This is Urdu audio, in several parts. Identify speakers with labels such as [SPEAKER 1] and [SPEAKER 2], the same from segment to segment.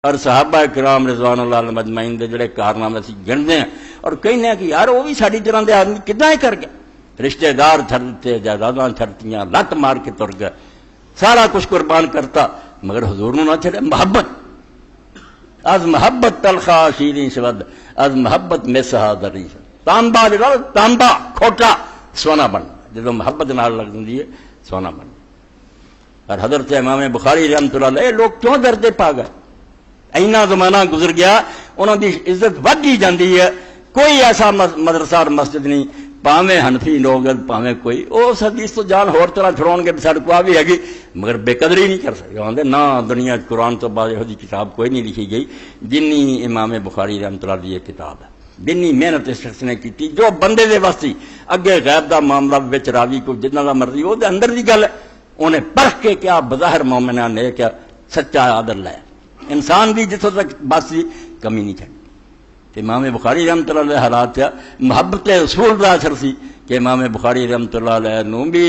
[SPEAKER 1] اور صحابہ کرام رضوان اللہ علیہم اجمعین دے جڑے کارنامے اسی گنتے ہیں اور کہنے ہیں کہ یار وہ بھی ساری طرح دے آدمی کداں کر گئے، رشتے دار چھڑ دیتے، جائیداداں چھڑتیاں، لت مار کے تر گئے، سارا کچھ قربان کرتا، مگر حضور نو نہ چھڑے محبت. از محبت تلخا شیریں شود، از محبت مسحا دری. تانبا جڑا تانبا کھوٹا سونا بن جدو محبت نال لگ جاندی ہے سونا بن. اور حضرت امام بخاری رحمۃ اللہ علیہ لوگ کیوں دردے پا گئے؟ اینا زمانہ گزر گیا، انہوں دی عزت ود ہی جاندی ہے. کوئی ایسا مدرسہ اور مسجد نہیں، پاویں حنفی لوگ پاویں کوئی اس حدیث تو جان ہور طرح چھڑاؤ گے سارے کو آ بھی ہے مگر بے قدری نہیں کر سکتے. آدھے نہ دنیا قرآن تو بعد یہ کتاب کوئی نہیں لکھی گئی جنی امام بخاری رحمۃ اللہ دی یہ کتاب ہے. جنی محنت اس شخص نے کی جو بندے دے واسطے اگے غیب دا معاملہ وچ راوی کو جتنا دا مرضی وہ اندر دی گل ہے، انہیں پرکھ کے کیا بظاہر مومنہ نے کیا سچا عادل ہے انسان بھی جتوں تک باسی کمی نہیں چاہیے. امام بخاری رحمۃ اللہ علیہ حالات کیا محبت رسول دا اثر سی کہ امام بخاری رحمۃ اللہ علیہ نو بھی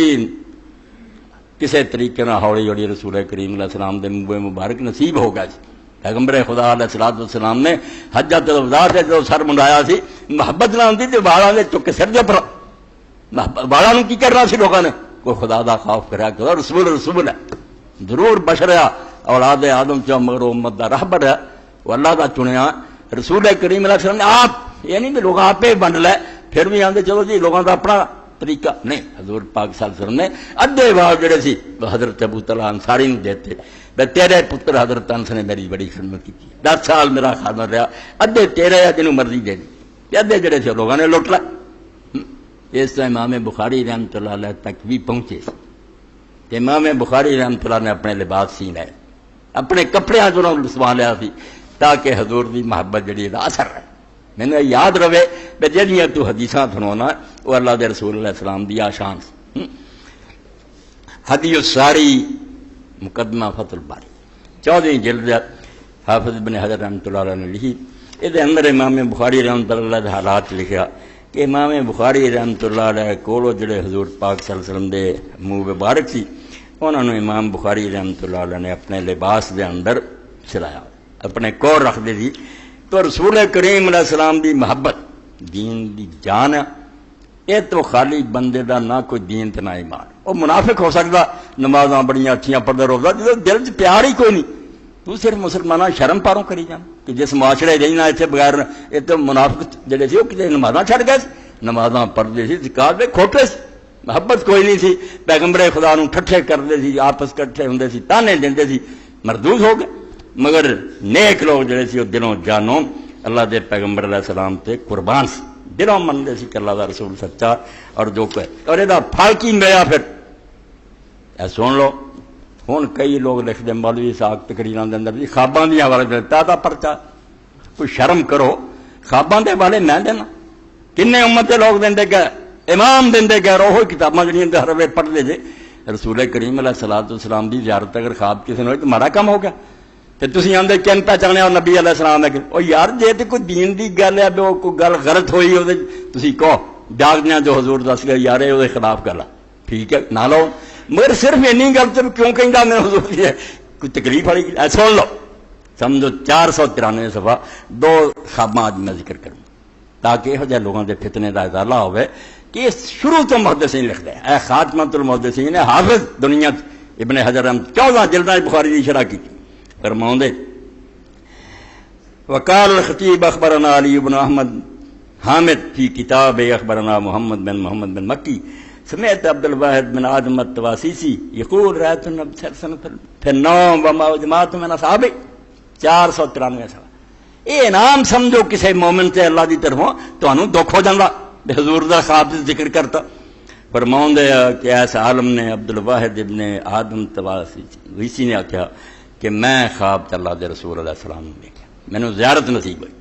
[SPEAKER 1] کسی طریقے نہ ہولی ہولی رسول کریم علیہ السلام دے منہ مبارک نصیب ہو گیا جی. پیغمبر خدا علیہ الصلوۃ والسلام نے حجۃ الوداع سے جو سر منڈایا سی محبت نہ ہوندی تے والاں دے چک کے سر دے پر والاں نوں کی کرنا سی لوگاں نے کوئی خدا دا خوف کریا کہ رسول ہے ضرور بشر ہے اولاد آدم چ مگر امت دا رہبر ہے وہ اللہ دا چنیا رسول کریم علیہ السلام نے آپ یہ نہیں کہ لوگ آپ ہی بنڈ لے پھر بھی آتے چلو جی لوگوں کا اپنا طریقہ نہیں. حضور پاک صلی اللہ علیہ وسلم نے ادھے باب جڑے سی حضرت ابو طلحہ انصاری نے دیتے بے تیرے پتر حضرت انس نے میری بڑی خدمت کی 10 سال میرا خادم رہا ادھے تیرے یا جنوں مرضی دے دی ادھے جڑے سے لوگوں نے لوٹ لا. اس طرح امام بخاری رحمۃ اللہ علیہ تک بھی پہنچے کہ امام بخاری رحمۃ اللہ نے اپنے لباس سی لائے اپنے کپڑے جو سوا لیا سی تاکہ حضور دی محبت جڑی دا اثر ہے. میں نے یاد رہے بے جڑیاں تو حدیثاں سنونا وہ اللہ دے رسول علیہ السلام دی آشان سی. ہدی الساری مقدمہ فتح الباری 14 جلد حافظ ابن حجر رحمۃ اللہ علیہ نے لکھی. یہ اندر امام بخاری رحمۃ اللہ علیہ حالات لکھا کہ امام بخاری رحمۃ اللہ علیہ کولو جڑے حضور پاک صلی اللہ علیہ وسلم دے منہ مبارک سی انہوں نے امام بخاری رحمۃ اللہ علیہ نے اپنے لباس دے اندر چلایا اپنے کور رکھ دے دی. تو رسول کریم علیہ السلام دی محبت دین دی جان ہے. یہ تو خالی بندے دا نہ کوئی دین تے نہ ایمان. وہ منافق ہو سکتا نمازاں بڑیاں اچھیاں پڑھدا روزہ جدوں دل چ پیار ہی کوئی نہیں تو صرف مسلماناں شرم پاروں کری جان کہ جس معاشرے رہنا اتنے بغیر یہ تو منافق جڑے سی وہ کتے نمازاں چھڑ گئے نمازاں پڑھتے سی زکات دے کھوٹے سی محبت کوئی نہیں سی. پیغمبر خدا نو ٹھٹھے کرتے سی آپس کٹھے ہوندے سی تانے دیندے سی مردود ہو گئے. مگر نیک لوگ جڑے سی وہ دلوں جانوں اللہ دے پیغمبر علیہ السلام تے قربان سی دلوں منتے سی کہ اللہ دا رسول سچا اور جو کہ اور یہ پھل کی ملیا پھر اے سن لو. ہوں کئی لوگ لکھتے مولوی صاحب تقریراں دے اندر جی خواباں دی حوالے دیتا دا پرچا کوئی شرم کرو خواباں دے حوالے میں دینا کنے امت دے لوگ دے گئے امام دے گئے وہ کتاباں جڑیاں ہر ویلے پڑھتے جے. رسول کریم علیہ الصلوۃ والسلام دی زیارت اگر خواب کسی نے ہوئی تو ماڑا کم ہو گیا تو تسی آندے کن پہچانے اور نبی علیہ السلام ہے کہ او یار جے تے کوئی دین دی گل ہے وہ کوئی گل غلط ہوئی او تسی کہو جاگدیاں جو حضور دس گئے یار اے دے خلاف گل ٹھیک ہے نہ لو مگر صرف اینی گل تے کیوں کہندا میں حضور دی کوئی تکلیف والی گل سن لو. سمجھو 493 صفحہ 2 خواباں اج میں ذکر کروں تاکہ یہ جہاں لوگوں کے فتنے کا ازالہ ہوئے کہ شروع تو محدثین لکھتے ہیں. اے خاتمۃ المحدثین حافظ دنیا ابن حجر 14 جلداں بخاری کی شرح کی فرماؤں دے وقال الخطیب اخبرنا علی بن احمد حامد فی کتاب اخبرنا محمد بن مکی سمعت عبد الواحد بن آدم التواسیسی یقول رأیت النبی صلی اللہ علیہ وسلم فی النوم وما جماعت من اصحابہ 493 سال. یہ انعام سمجھو کسی مومن سے اللہ دی طرفوں تو انہوں دکھ ہو جاندہ بے حضور دا خواب سے ذکر کرتا. فرماؤں دے کہ ایسا عالم نے عبد الواحد ابن آدم تواسیسی نے کہا کہ میں خواب اللہ دے رسول علیہ السلام نے دیکھا میں نے زیارت نصیب ہوئی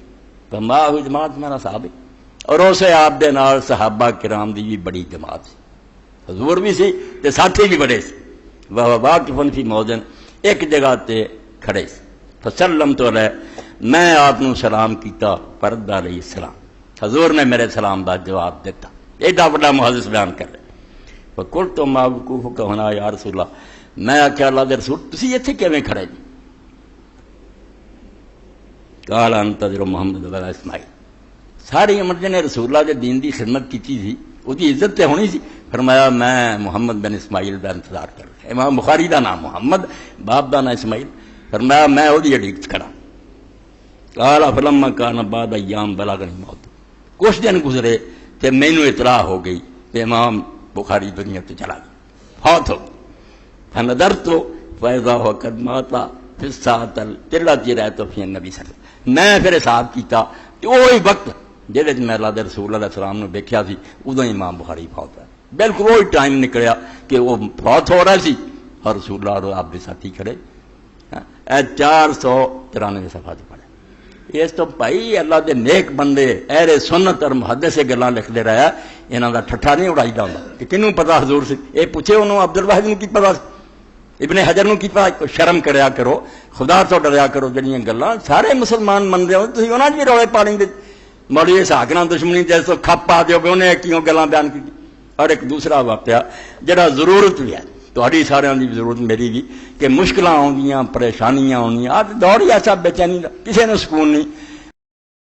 [SPEAKER 1] تو ماں ہوئی جماعت میرا صحابی اور اسے آپ دے نال صحابہ کرام دی بھی بڑی جماعت سی حضور بھی سی تے ساتھی بھی بڑے سی وہ واقفن فی موضن ایک جگہ تے کھڑے سی فسلمت علیہ میں آپ نو سلام کیتا فرد علیہ السلام حضور نے میرے سلام دا جواب دیتا. ایڈا بڑا محدث بیان کر رہے فقلت ما وقوفک ہنا یا رسول اللہ میں آخیا اللہ دے رسول تسی اتنے کیویں کھڑے جی قال انتظر محمد ولا اسماعیل. ساری عمر جن رسول اللہ کے دین دی خدمت کی تھی وہ عزت تے ہونی سی. فرمایا میں محمد بن اسماعیل کا انتظار کر رہا. امام بخاری دا نام محمد، باپ دا نام اسماعیل. فرمایا میں وہی اڈیک کھڑا. قال فلما کان بعد ایام بلغنی موت. کچھ دن گزرے تے مینوں اطلاع ہو گئی کہ امام بخاری دنیا تے چلا گیا، فوت ہو. فنظرت فاذا هو قد مات فی الساعۃ التي رأیت فیہا النبی صلی اللہ علیہ وسلم. میں پھر حساب کیتا کہ وہی وقت جہدے میں اللہ دے رسول علیہ السلام نے دیکھا سی ادو امام بخاری فوت ہے. بالکل وہی ٹائم نکلیا کہ وہ فوت ہو رہا سی اور رسول اللہ اور آپ کے ساتھی کھڑے. 493 صفحہ پڑھے. اس تو بھائی اللہ دے نیک بندے اہل سنت اور محدث سے گلاں لکھتے رہا. انہاں دا ٹھٹھا نہیں اڑائی دا ہوندا کہ کنوں پتا حضور سے. یہ پوچھے انہوں عبد الواحد نوں کی پتا، ابن حجر نوں کی پتا. شرم کریا کرو، خدا تو ڈریا کرو. جڑیاں گلاں سارے مسلمان منتے ہو تسی انہاں وچ روڑے پا لیں گے. مولوی اسحاق نال دشمنی جیسے کھپ پا دیو کہ انہیں کیوں گلاں بیان کی. اور ایک دوسرا واقعہ جڑا ضرورت بھی ہے تہاڈی سارے دی ضرورت میری بھی کہ مشکلاں آؤندیاں پریشانیاں آؤندیاں. آج دور ہی ایسا بے چینی دا کسی نے سکون نہیں.